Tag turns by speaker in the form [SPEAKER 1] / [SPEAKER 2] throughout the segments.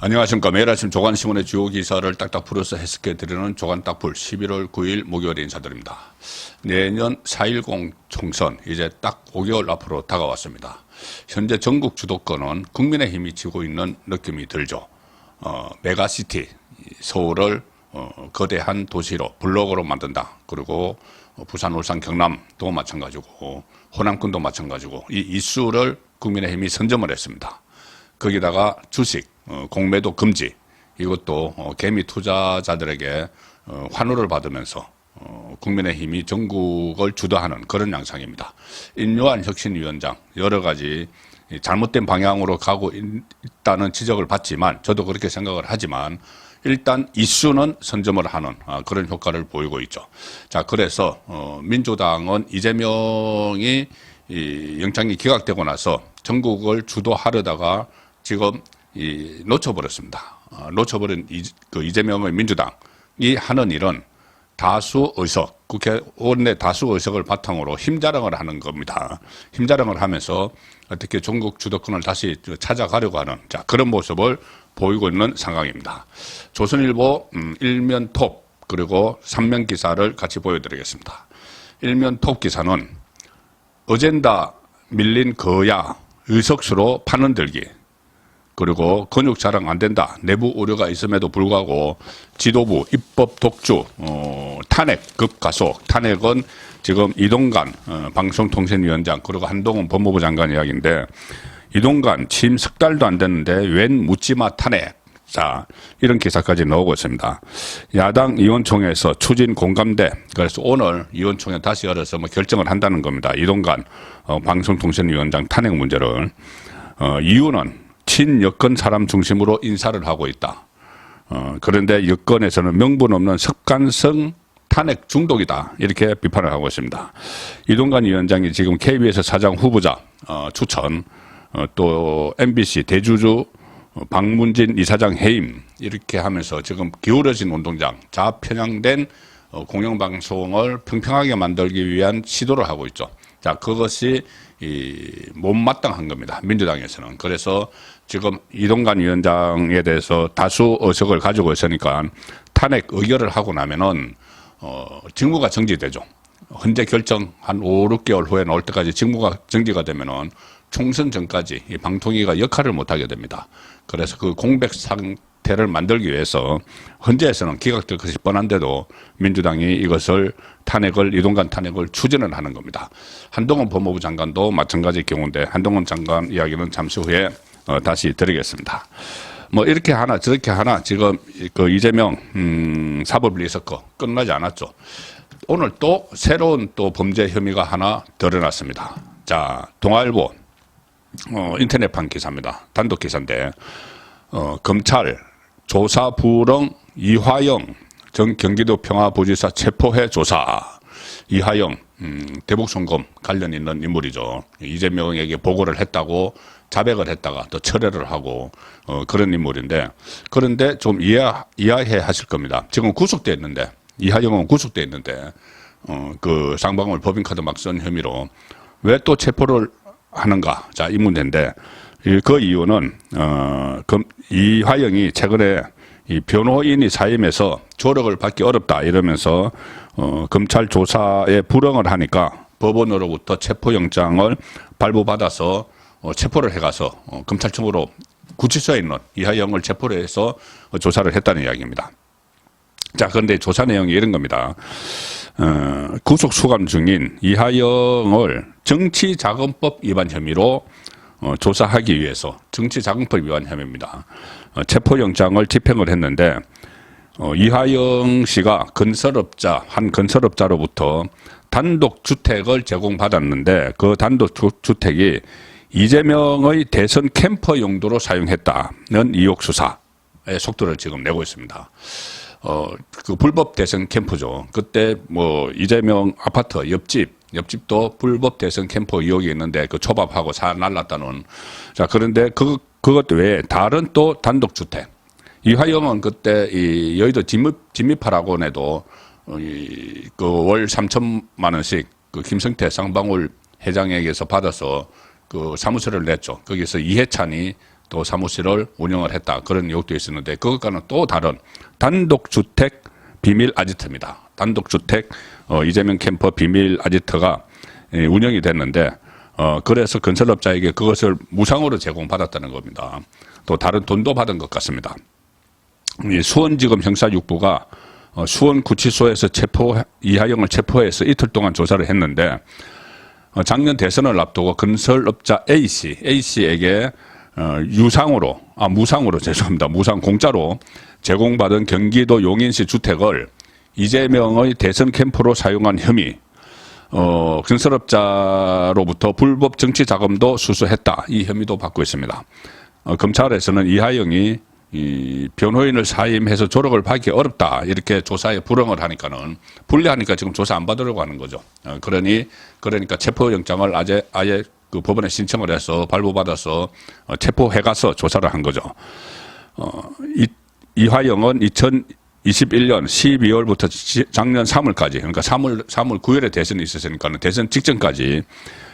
[SPEAKER 1] 안녕하십니까. 매일 아침 조간신문의 주요 기사를 딱딱 풀어서 해석해드리는 조간딱풀 11월 9일 목요일에 인사드립니다. 내년 4.10 총선 이제 딱 5개월 앞으로 다가왔습니다. 현재 전국 주도권은 국민의힘이 쥐고 있는 느낌이 들죠. 메가시티 서울을 거대한 도시로 블록으로 만든다. 그리고 부산, 울산, 경남도 마찬가지고 호남권도 마찬가지고 이 이슈를 국민의힘이 선점을 했습니다. 거기다가 주식, 공매도 금지, 이것도 개미 투자자들에게 환호를 받으면서 국민의힘이 전국을 주도하는 그런 양상입니다. 인요한 혁신위원장 여러 가지 잘못된 방향으로 가고 있다는 지적을 받지만 저도 그렇게 생각을 하지만 일단 이슈는 선점을 하는 그런 효과를 보이고 있죠. 자, 그래서 민주당은 이재명이 영장이 기각되고 나서 전국을 주도하려다가 지금 놓쳐버렸습니다. 놓쳐버린 이재명의 민주당이 하는 일은 다수 의석, 국회의원의 다수 의석을 바탕으로 힘자랑을 하는 겁니다. 힘자랑을 하면서 어떻게 전국 주도권을 다시 찾아가려고 하는 그런 모습을 보이고 있는 상황입니다. 조선일보 일면 톱 그리고 3면 기사를 같이 보여드리겠습니다. 일면 톱 기사는 어젠다 밀린 거야 의석수로 판은 들기, 그리고 근육 자랑 안 된다. 내부 우려가 있음에도 불구하고 지도부 입법 독주, 탄핵 급가속. 탄핵은 지금 이동관 방송통신위원장 그리고 한동훈 법무부 장관 이야기인데 이동관 취임 석 달도 안 됐는데 웬 묻지마 탄핵. 자, 이런 기사까지 나오고 있습니다. 야당 의원총회에서 추진 공감대. 그래서 오늘 의원총회 다시 열어서 결정을 한다는 겁니다. 이동관 방송통신위원장 탄핵 문제를. 이유는 친여권 사람 중심으로 인사를 하고 있다. 그런데 여권에서는 명분 없는 습관성 탄핵 중독이다. 이렇게 비판을 하고 있습니다. 이동관 위원장이 지금 KBS 사장 후보자 추천, 또 MBC 대주주 박문진 이사장 해임 이렇게 하면서 지금 기울어진 운동장, 좌편향된 공영방송을 평평하게 만들기 위한 시도를 하고 있죠. 자, 그것이 못마땅한 겁니다. 민주당에서는. 그래서 지금 이동관 위원장에 대해서 다수 의석을 가지고 있으니까 탄핵 의결을 하고 나면은 직무가 정지되죠. 현재 결정 한 5, 6개월 후에 나올 때까지 직무가 정지가 되면은 총선 전까지 이 방통위가 역할을 못하게 됩니다. 그래서 그 공백 상태를 만들기 위해서 현재에서는 기각될 것이 뻔한데도 민주당이 이것을 이동관 탄핵을 추진을 하는 겁니다. 한동훈 법무부 장관도 마찬가지 경우인데 한동훈 장관 이야기는 잠시 후에 다시 드리겠습니다. 이렇게 하나 저렇게 하나 지금 그 이재명 사법 리스크 끝나지 않았죠. 오늘 또 새로운 또 범죄 혐의가 하나 드러났습니다. 자, 동아일보 인터넷판 기사입니다. 단독 기사인데 검찰 조사 불응 이화영 전 경기도 평화부지사 체포해 조사. 이화영 대북송금 관련 있는 인물이죠. 이재명에게 보고를 했다고 자백을 했다가 또 철회를 하고 그런 인물인데, 그런데 좀 이해해 하실 겁니다. 지금 구속돼 있는데, 이화영은 구속돼 있는데 그 쌍방울 법인카드 막 쓴 혐의로 왜 또 체포를 하는가. 자, 이 문제인데 그 이유는 이화영이 최근에 이 변호인이 사임해서 조력을 받기 어렵다 이러면서 검찰 조사에 불응을 하니까 법원으로부터 체포영장을 발부받아서 체포를 해가서 검찰청으로 구치소에 있는 이화영을 체포를 해서 조사를 했다는 이야기입니다. 자, 그런데 조사 내용이 이런 겁니다. 구속 수감 중인 이화영을 정치자금법 위반 혐의로 조사하기 위해서, 정치자금법 위반 혐의입니다. 체포영장을 집행을 했는데 이화영 씨가 한 건설업자로부터 단독주택을 제공받았는데 그 단독주택이 이재명의 대선 캠퍼 용도로 사용했다는 의혹 수사의 속도를 지금 내고 있습니다. 그 불법 대선 캠프죠. 그때 이재명 아파트 옆집도 불법 대선 캠프 의혹이 있는데 그 초밥하고 사 날랐다는. 자, 그런데 그것 외에 다른 또 단독주택. 이화영은 그때 이 여의도 진미파라곤에도 그 월 3천만 원씩 그 김성태 쌍방울 회장에게서 받아서 그 사무소를 냈죠. 거기서 이해찬이 또 사무실을 운영을 했다. 그런 의혹도 있었는데 그것과는 또 다른 단독주택 비밀 아지트입니다. 단독주택 이재명 캠퍼 비밀 아지트가 운영이 됐는데 그래서 건설업자에게 그것을 무상으로 제공받았다는 겁니다. 또 다른 돈도 받은 것 같습니다. 수원지검 형사 6부가 수원구치소에서 이하영을 체포해서 이틀 동안 조사를 했는데 작년 대선을 앞두고 건설업자 A씨에게 무상 공짜로 제공받은 경기도 용인시 주택을 이재명의 대선 캠프로 사용한 혐의, 건설업자로부터 불법 정치 자금도 수수했다. 이 혐의도 받고 있습니다. 검찰에서는 이하영이 이 변호인을 사임해서 조력을 받기 어렵다 이렇게 조사에 불응을 하니까는 불리하니까 지금 조사 안 받으려고 하는 거죠. 그러니까 체포영장을 아예 그 법원에 신청을 해서 발부받아서 체포해 가서 조사를 한 거죠. 이화영은 2021년 12월부터 작년 3월까지 그러니까 3월 9일에 대선이 있었으니까는 대선 직전까지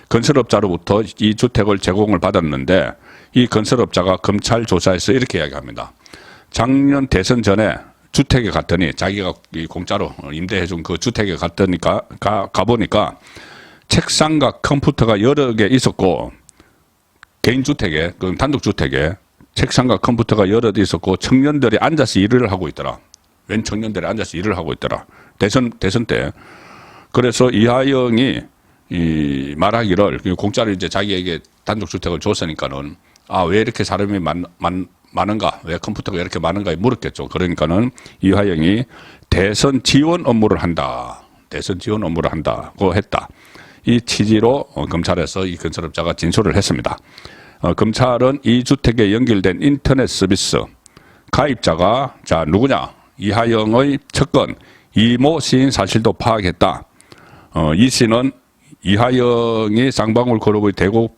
[SPEAKER 1] 건설업자로부터 이 주택을 제공을 받았는데 이 건설업자가 검찰 조사에서 이렇게 이야기합니다. 작년 대선 전에 주택에 갔더니 자기가 공짜로 임대해준 그 주택에 갔더니까 가보니까 책상과 컴퓨터가 여러 개 있었고 개인주택에 그 단독주택에 책상과 컴퓨터가 여러 개 있었고 청년들이 앉아서 일을 하고 있더라. 웬 청년들이 앉아서 일을 하고 있더라. 대선 때. 그래서 이하영이 말하기를 공짜로 이제 자기에게 단독주택을 줬으니까는 왜 이렇게 사람이 많은가? 왜 컴퓨터가 이렇게 많은가? 물었겠죠. 그러니까는 이화영이 대선 지원 업무를 한다고 했다. 이 취지로 검찰에서 이 건설업자가 진술을 했습니다. 검찰은 이 주택에 연결된 인터넷 서비스 가입자가 누구냐? 이하영의 측근 이모 씨인 사실도 파악했다. 이 씨는 이하영이 쌍방울 그룹의 대북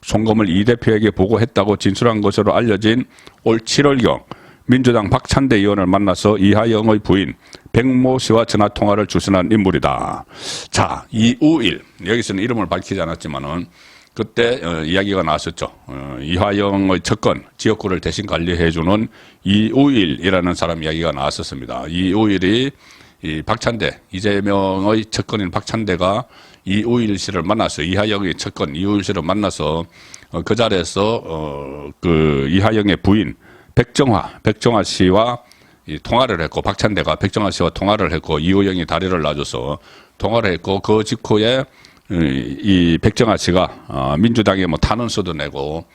[SPEAKER 1] 송금을 이 대표에게 보고했다고 진술한 것으로 알려진 올 7월경 민주당 박찬대 의원을 만나서 이하영의 부인 백모 씨와 전화통화를 주선한 인물이다. 자, 이우일 여기서는 이름을 밝히지 않았지만은 그때 이야기가 나왔었죠. 이하영의 측근 지역구를 대신 관리해주는 이우일이라는 사람 이야기가 나왔었습니다. 이우일이 이재명의 측근인 박찬대가 이우일 씨를 만나서 이하영의 측근 이우일 씨를 만나서 그 자리에서 그 이하영의 부인 백정화 씨와 통화를 했고 박찬대가 백정화 씨와 통화를 했고 이우영이 다리를 놔줘서 통화를 했고 그 직후에 이 백정화 씨가 민주당에 뭐 탄원서도 내고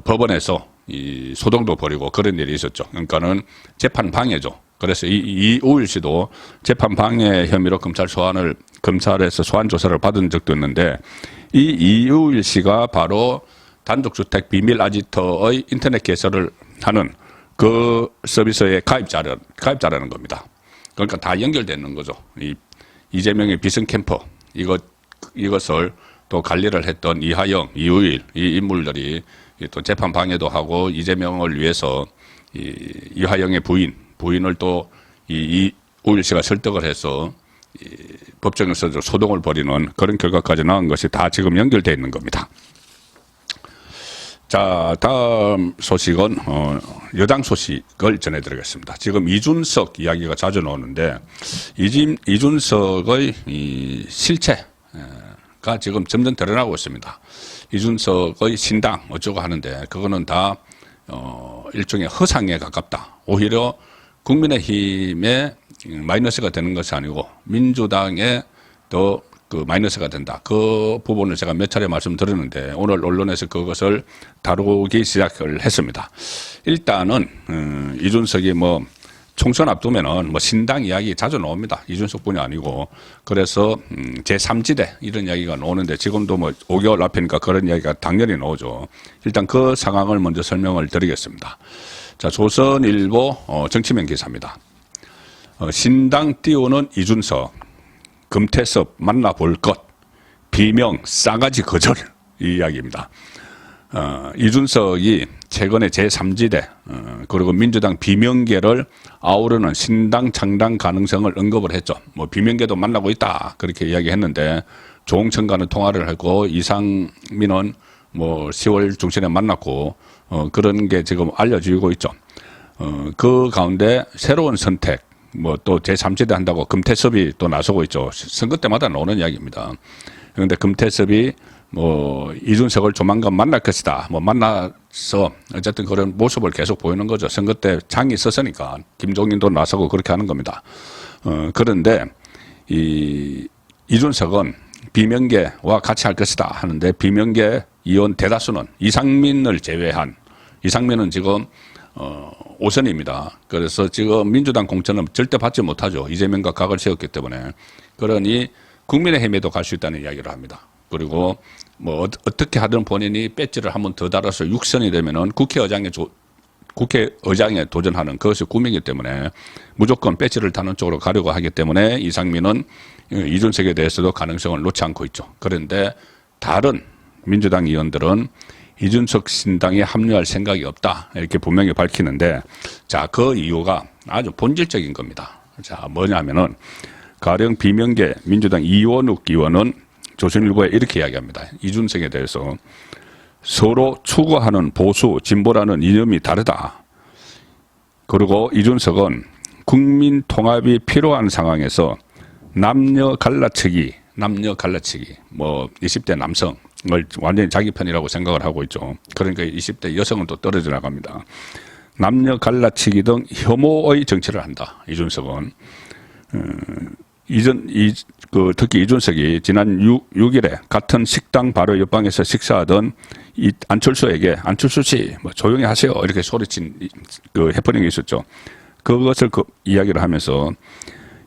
[SPEAKER 1] 법원에서 이 소동도 벌이고 그런 일이 있었죠. 그러니까는 재판 방해죠. 그래서 이우일 씨도 재판 방해 혐의로 검찰에서 소환 조사를 받은 적도 있는데 이 이우일 씨가 바로 단독주택 비밀 아지트의 인터넷 개설을 하는 그 서비스의 가입자라는 겁니다. 그러니까 다 연결되는 거죠. 이재명의 비선 캠퍼 이것을 또 관리를 했던 이하영, 이우일 이 인물들이 또 재판 방해도 하고 이재명을 위해서 이하영의 부인을 또 이우일 씨가 설득을 해서 법정에서 소동을 벌이는 그런 결과까지 나온 것이 다 지금 연결되어 있는 겁니다. 자, 다음 소식은 여당 소식을 전해드리겠습니다. 지금 이준석 이야기가 자주 나오는데 이준석의 이 실체가 지금 점점 드러나고 있습니다. 이준석의 신당 어쩌고 하는데 그거는 다 일종의 허상에 가깝다. 오히려 국민의힘에 마이너스가 되는 것이 아니고 민주당에 더 그 마이너스가 된다. 그 부분을 제가 몇 차례 말씀드렸는데 오늘 언론에서 그것을 다루기 시작을 했습니다. 일단은 이준석이 뭐 총선 앞두면은 뭐 신당 이야기 자주 나옵니다. 이준석뿐이 아니고 그래서 제3지대 이런 이야기가 나오는데 지금도 뭐 5개월 앞이니까 그런 이야기가 당연히 나오죠. 일단 그 상황을 먼저 설명을 드리겠습니다. 자, 조선일보 정치면 기사입니다. 신당 띄우는 이준석 금태섭 만나볼 것 비명 싸가지 거절 이 이야기입니다. 이준석이 최근에 제3지대 그리고 민주당 비명계를 아우르는 신당 창당 가능성을 언급을 했죠. 뭐 비명계도 만나고 있다 그렇게 이야기했는데 조홍천과는 통화를 했고 이상민은 뭐 10월 중순에 만났고 그런 게 지금 알려지고 있죠. 그 가운데 새로운 선택, 뭐 또 제3지대 한다고 금태섭이 또 나서고 있죠. 선거 때마다 나오는 이야기입니다. 그런데 금태섭이 뭐 이준석을 조만간 만날 것이다. 뭐 만나서 어쨌든 그런 모습을 계속 보이는 거죠. 선거 때 장이 썼으니까 김종인도 나서고 그렇게 하는 겁니다. 그런데 이준석은 비명계와 같이 할 것이다 하는데 비명계 의원 대다수는 이상민을 제외한 이상민은 지금 5선입니다. 그래서 지금 민주당 공천은 절대 받지 못하죠. 이재명과 각을 세웠기 때문에. 그러니 국민의힘에도 갈 수 있다는 이야기를 합니다. 그리고 뭐 어떻게 하든 본인이 배지를 한 번 더 달아서 6선이 되면은 국회의장에 도전하는 그것이 꿈이기 때문에 무조건 배지를 다는 쪽으로 가려고 하기 때문에 이상민은 이준석에 대해서도 가능성을 놓지 않고 있죠. 그런데 다른 민주당 의원들은 이준석 신당에 합류할 생각이 없다. 이렇게 분명히 밝히는데, 자, 그 이유가 아주 본질적인 겁니다. 자, 뭐냐면은, 가령 비명계 민주당 이원욱 의원은 조선일보에 이렇게 이야기합니다. 이준석에 대해서 서로 추구하는 보수, 진보라는 이념이 다르다. 그리고 이준석은 국민 통합이 필요한 상황에서 남녀 갈라치기, 뭐 20대 남성을 완전히 자기 편이라고 생각을 하고 있죠. 그러니까 20대 여성은 또 떨어져 나갑니다. 남녀 갈라치기 등 혐오의 정치를 한다. 이준석은. 특히 이준석이 지난 6일에 같은 식당 바로 옆방에서 식사하던 안철수에게 안철수 씨, 뭐 조용히 하세요. 이렇게 소리친 그 해프닝이 있었죠. 그것을 이야기를 하면서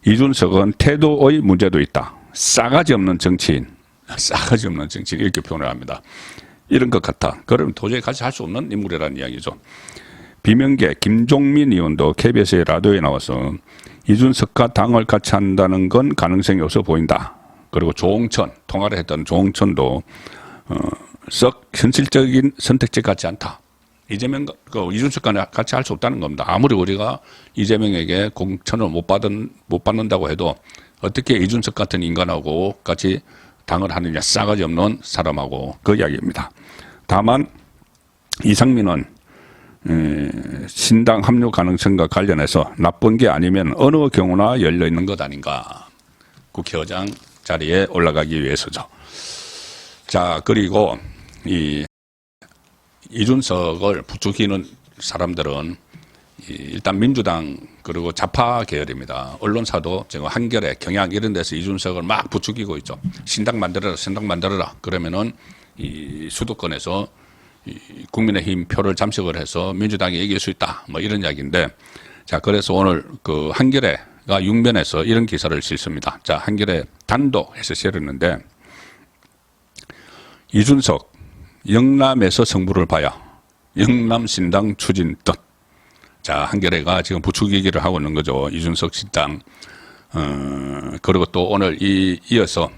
[SPEAKER 1] 이준석은 태도의 문제도 있다. 싸가지 없는 정치인 이렇게 표현을 합니다. 이런 것 같아. 그러면 도저히 같이 할 수 없는 인물이라는 이야기죠. 비명계 김종민 의원도 KBS의 라디오에 나와서 이준석과 당을 같이 한다는 건 가능성이 없어 보인다. 그리고 조홍천, 통화를 했던 조홍천도 썩 현실적인 선택지 같지 않다. 이준석과 같이 할 수 없다는 겁니다. 아무리 우리가 이재명에게 공천을 못 받는다고 해도 어떻게 이준석 같은 인간하고 같이 당을 하느냐, 싸가지 없는 사람하고 그 이야기입니다. 다만 이상민은 신당 합류 가능성과 관련해서 나쁜 게 아니면 어느 경우나 열려 있는 것 아닌가. 국회의장 자리에 올라가기 위해서죠. 자, 그리고 이준석을 부추기는 사람들은 일단 민주당 그리고 좌파 계열입니다. 언론사도 지금 한겨레, 경향 이런 데서 이준석을 막 부추기고 있죠. 신당 만들어라. 그러면은 이 수도권에서 국민의힘 표를 잠식을 해서 민주당이 이길 수 있다. 뭐 이런 이야기인데, 자, 그래서 오늘 그 한겨레가 6면에서 이런 기사를 실습니다. 자, 한겨레 단독해서 실었는데, 이준석 영남에서 승부를 봐야 영남 신당 추진 뜻. 자, 한겨레가 지금 부추기기를 하고 있는 거죠. 이준석 신당. 그리고 또 오늘 이어서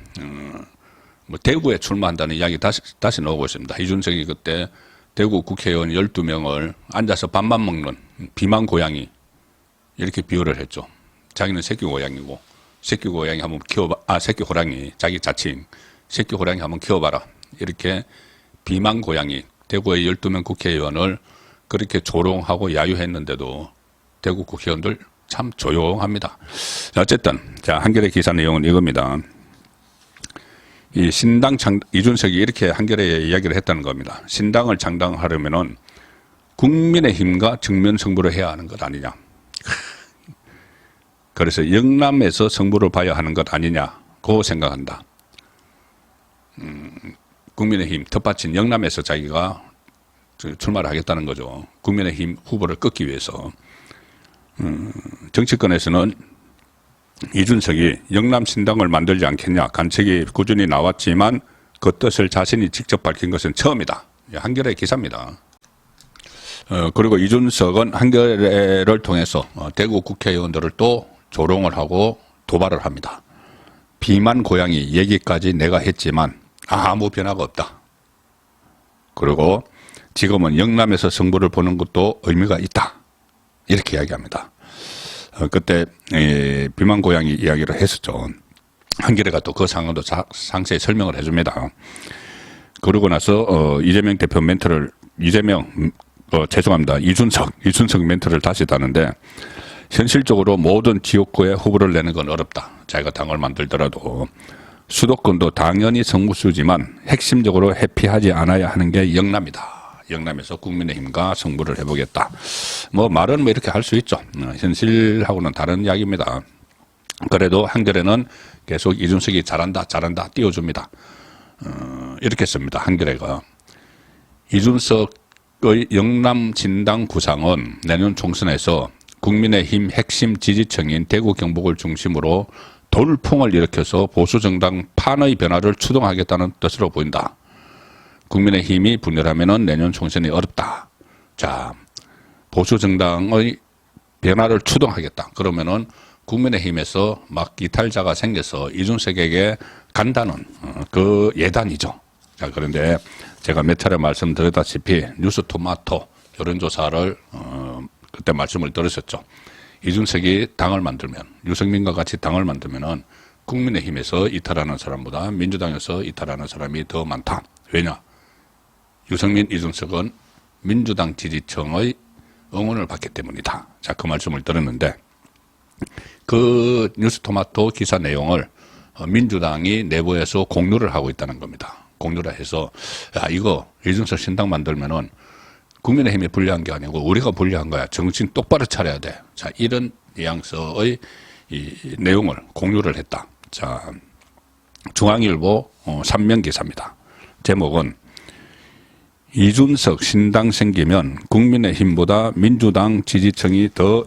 [SPEAKER 1] 뭐 대구에 출마한다는 이야기 다시 나오고 있습니다. 이준석이 그때 대구 국회의원 12명을 앉아서 밥만 먹는 비만 고양이 이렇게 비유를 했죠. 자기는 새끼 고양이고 새끼 고양이 한번 새끼 호랑이 자기 자칭 새끼 호랑이 한번 키워봐라. 이렇게 비만 고양이 대구의 12명 국회의원을 그렇게 조롱하고 야유했는데도 대구 국회의원들 참 조용합니다. 어쨌든 자, 한겨레 기사 내용은 이겁니다. 이 신당 이준석이 이렇게 한겨레에 이야기를 했다는 겁니다. 신당을 창당하려면은 국민의힘과 정면 승부를 해야 하는 것 아니냐. 그래서 영남에서 승부를 봐야 하는 것 아니냐고 생각한다. 국민의힘 텃밭인 영남에서 자기가 출마를 하겠다는 거죠. 국민의힘 후보를 끊기 위해서. 정치권에서는 이준석이 영남 신당을 만들지 않겠냐 관측이 꾸준히 나왔지만 그 뜻을 자신이 직접 밝힌 것은 처음이다. 한겨레 기사입니다. 그리고 이준석은 한겨레를 통해서 대구 국회의원들을 또 조롱을 하고 도발을 합니다. 비만 고양이 얘기까지 내가 했지만 아무 변화가 없다. 그리고 지금은 영남에서 승부를 보는 것도 의미가 있다. 이렇게 이야기합니다. 그때 비만 고양이 이야기를 했었죠. 한겨레가 또 그 상황도 상세히 설명을 해줍니다. 그러고 나서 이재명 대표 멘트를 이재명 죄송합니다. 이준석 멘트를 다시 다는데, 현실적으로 모든 지역구에 후보를 내는 건 어렵다. 자기가 당을 만들더라도. 수도권도 당연히 성무수지만 핵심적으로 회피하지 않아야 하는 게 영남이다. 영남에서 국민의힘과 승부를 해보겠다. 뭐 말은 뭐 이렇게 할 수 있죠. 현실하고는 다른 이야기입니다. 그래도 한겨레는 계속 이준석이 잘한다 띄워줍니다. 이렇게 씁니다. 한겨레가. 이준석의 영남 진당 구상은 내년 총선에서 국민의힘 핵심 지지층인 대구 경북을 중심으로 돌풍을 일으켜서 보수정당 판의 변화를 추동하겠다는 뜻으로 보인다. 국민의힘이 분열하면 내년 총선이 어렵다. 자, 보수정당의 변화를 추동하겠다. 그러면은 국민의힘에서 막 이탈자가 생겨서 이준석에게 간다는 그 예단이죠. 자, 그런데 제가 몇 차례 말씀드렸다시피 뉴스토마토 여론조사를 그때 말씀을 들으셨죠. 이준석이 당을 만들면, 유승민과 같이 당을 만들면은 국민의힘에서 이탈하는 사람보다 민주당에서 이탈하는 사람이 더 많다. 왜냐? 유승민, 이준석은 민주당 지지층의 응원을 받기 때문이다. 자, 그 말씀을 들었는데, 그 뉴스토마토 기사 내용을 민주당이 내부에서 공유를 하고 있다는 겁니다. 공유를 해서, 야, 이거 이준석 신당 만들면은 국민의힘이 불리한 게 아니고 우리가 불리한 거야. 정신 똑바로 차려야 돼. 자, 이런 뉘앙스의 이 내용을 공유를 했다. 자, 중앙일보 3면 기사입니다. 제목은 이준석 신당 생기면 국민의힘보다 민주당 지지층이 더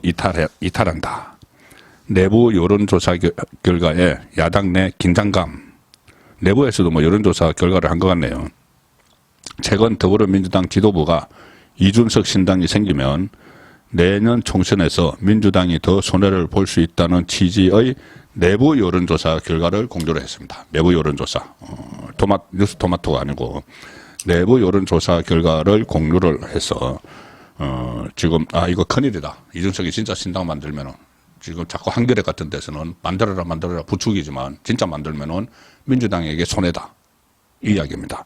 [SPEAKER 1] 이탈한다. 내부 여론조사 결과에 야당 내 긴장감. 내부에서도 뭐 여론조사 결과를 한 것 같네요. 최근 더불어민주당 지도부가 이준석 신당이 생기면 내년 총선에서 민주당이 더 손해를 볼 수 있다는 취지의 내부 여론조사 결과를 공개를 했습니다. 내부 여론조사. 뉴스토마토가 아니고 내부 여론조사 결과를 공유를 해서 지금 이거 큰일이다. 이준석이 진짜 신당 만들면은 지금 자꾸 한겨레 같은 데서는 만들어라 부추기지만 진짜 만들면은 민주당에게 손해다. 이 이야기입니다.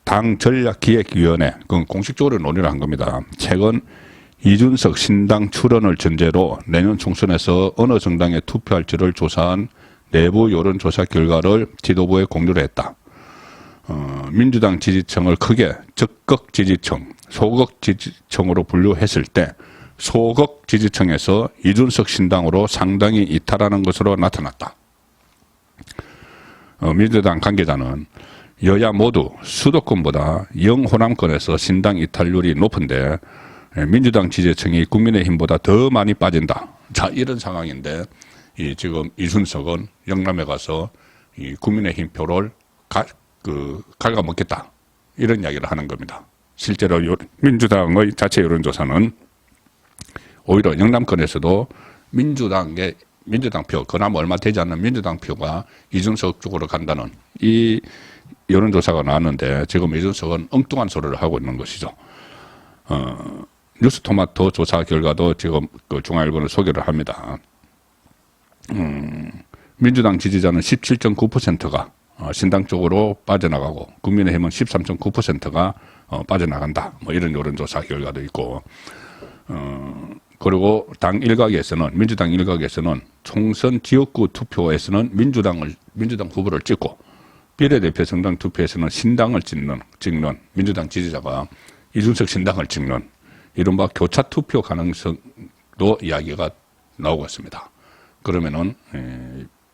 [SPEAKER 1] 당 전략기획위원회, 그건 공식적으로 논의를 한 겁니다. 최근 이준석 신당 출원을 전제로 내년 총선에서 어느 정당에 투표할지를 조사한 내부 여론조사 결과를 지도부에 공유를 했다. 민주당 지지층을 크게 적극 지지층, 소극 지지층으로 분류했을 때 소극 지지층에서 이준석 신당으로 상당히 이탈하는 것으로 나타났다. 민주당 관계자는 여야 모두 수도권보다 영호남권에서 신당 이탈률이 높은데 민주당 지지층이 국민의힘보다 더 많이 빠진다. 자, 이런 상황인데 지금 이준석은 영남에 가서 이 국민의힘 표를 갉아먹겠다. 이런 이야기를 하는 겁니다. 실제로 민주당의 자체 여론조사는 오히려 영남권에서도 민주당 표, 그나마 얼마 되지 않는 민주당 표가 이준석 쪽으로 간다는 이 여론조사가 나왔는데 지금 이준석은 엉뚱한 소리를 하고 있는 것이죠. 뉴스토마토 조사 결과도 지금 그 중앙일보는 소개를 합니다. 민주당 지지자는 17.9%가 신당 쪽으로 빠져나가고 국민의힘은 13.9%가 빠져나간다. 뭐 이런 여론조사 결과도 있고, 그리고 민주당 일각에서는 총선 지역구 투표에서는 민주당 후보를 찍고 비례대표 정당 투표에서는 신당을 찍는 민주당 지지자가 이준석 신당을 찍는 이른바 교차 투표 가능성도 이야기가 나오고 있습니다. 그러면은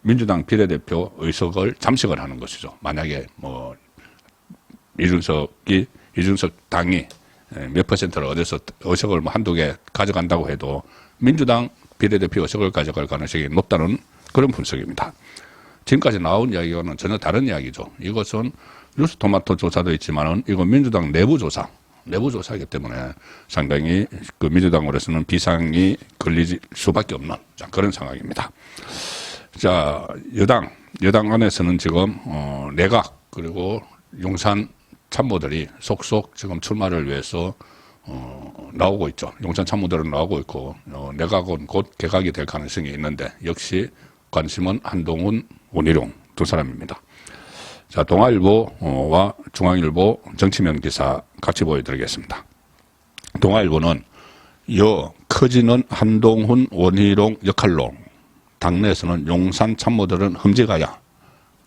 [SPEAKER 1] 민주당 비례대표 의석을 잠식을 하는 것이죠. 만약에 뭐 이준석 당이 몇 퍼센트를 얻어서 의석을 뭐 한두 개 가져간다고 해도 민주당 비례대표 의석을 가져갈 가능성이 높다는 그런 분석입니다. 지금까지 나온 이야기와는 전혀 다른 이야기죠. 이것은 뉴스토마토 조사도 있지만은 이건 민주당 내부조사이기 때문에 상당히 그 민주당으로서는 비상이 걸릴 수밖에 없는 그런 상황입니다. 자, 여당 안에서는 지금 내각 그리고 용산 참모들이 속속 지금 출마를 위해서 나오고 있죠. 용산 참모들은 나오고 있고 내각은 곧 개각이 될 가능성이 있는데 역시 관심은 한동훈, 원희룡 두 사람입니다. 자, 동아일보와 중앙일보 정치면 기사 같이 보여드리겠습니다. 동아일보는 커지는 한동훈, 원희룡 역할로 당내에서는 용산 참모들은 흠지가야.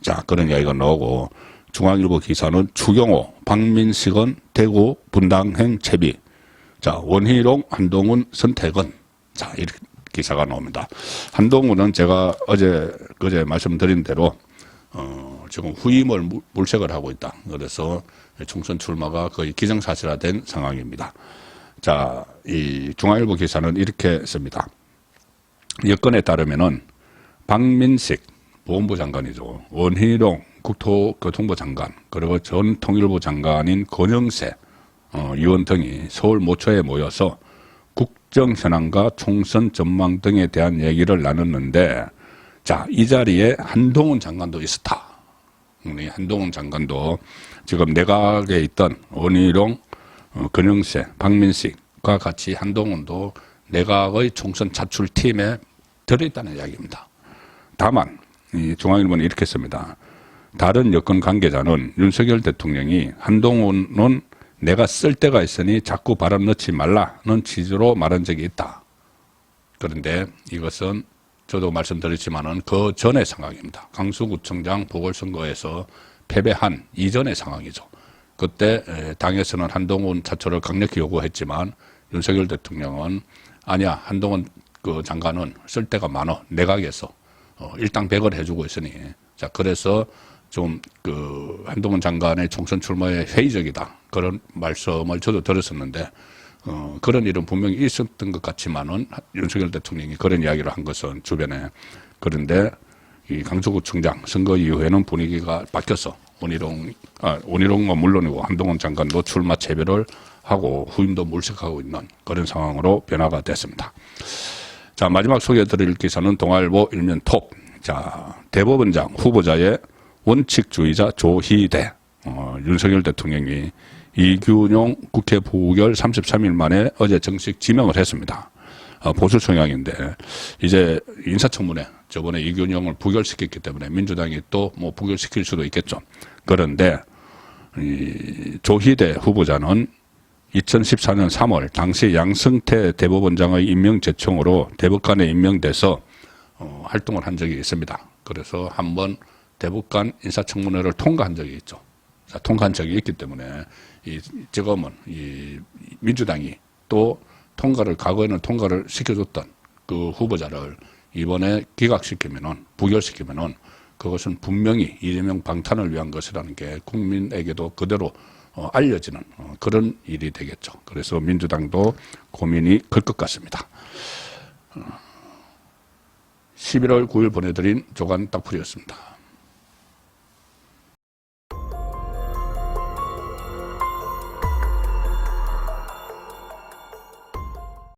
[SPEAKER 1] 자, 그런 이야기가 나오고, 중앙일보 기사는 추경호, 박민식은 대구 분당행 채비. 자, 원희룡, 한동훈 선택은. 자, 이렇게 기사가 나옵니다. 한동훈은 제가 그제 말씀드린 대로, 지금 후임을 물색을 하고 있다. 그래서 총선 출마가 거의 기정사실화된 상황입니다. 자, 이 중앙일보 기사는 이렇게 씁니다. 여건에 따르면은 박민식 보건부 장관이죠. 원희룡 국토교통부 장관, 그리고 전 통일부 장관인 권영세 의원 등이 서울 모처에 모여서 국정 현황과 총선 전망 등에 대한 얘기를 나눴는데, 자, 이 자리에 한동훈 장관도 있었다. 한동훈 장관도 지금 내각에 있던 원희룡, 권영세, 박민식과 같이 한동훈도 내각의 총선 자출팀에 들어있다는 이야기입니다. 다만 이 중앙일보는 이렇게 씁니다. 다른 여권 관계자는 윤석열 대통령이 한동훈은 내가 쓸 데가 있으니 자꾸 바람 넣지 말라는 취지로 말한 적이 있다. 그런데 이것은 저도 말씀드렸지만은 그 전의 상황입니다. 강수구청장 보궐선거에서 패배한 이전의 상황이죠. 그때 당에서는 한동훈 자초를 강력히 요구했지만 윤석열 대통령은 아니야, 한동훈 그 장관은 쓸 데가 많어, 내각에서 일당백을 해주고 있으니. 자, 그래서 좀 그 한동훈 장관의 총선 출마에 회의적이다, 그런 말씀을 저도 들었었는데, 그런 일은 분명히 있었던 것 같지만은 윤석열 대통령이 그런 이야기를 한 것은 주변에. 그런데 이 강서구청장 선거 이후에는 분위기가 바뀌어서 원희룡은 물론이고 한동훈 장관도 출마 체별을 하고 후임도 물색하고 있는 그런 상황으로 변화가 됐습니다. 자, 마지막 소개해드릴 기사는 동아일보 일면 톱. 자, 대법원장 후보자의 원칙주의자 조희대. 윤석열 대통령이 이균용 국회 부결 33일 만에 어제 정식 지명을 했습니다. 보수 성향인데 이제 인사청문회 저번에 이균용을 부결시켰기 때문에 민주당이 또 뭐 부결시킬 수도 있겠죠. 그런데 이 조희대 후보자는 2014년 3월 당시 양승태 대법원장의 임명 제청으로 대법관에 임명돼서 활동을 한 적이 있습니다. 그래서 한번 대법관 인사청문회를 통과한 적이 있죠. 자, 통과한 적이 있기 때문에 지금은 이 민주당이 또 과거에는 통과를 시켜줬던 그 후보자를 이번에 기각시키면은, 부결시키면은 그것은 분명히 이재명 방탄을 위한 것이라는 게 국민에게도 그대로 알려지는 그런 일이 되겠죠. 그래서 민주당도 고민이 클 것 같습니다. 11월 9일 보내드린 조간 딱풀이었습니다.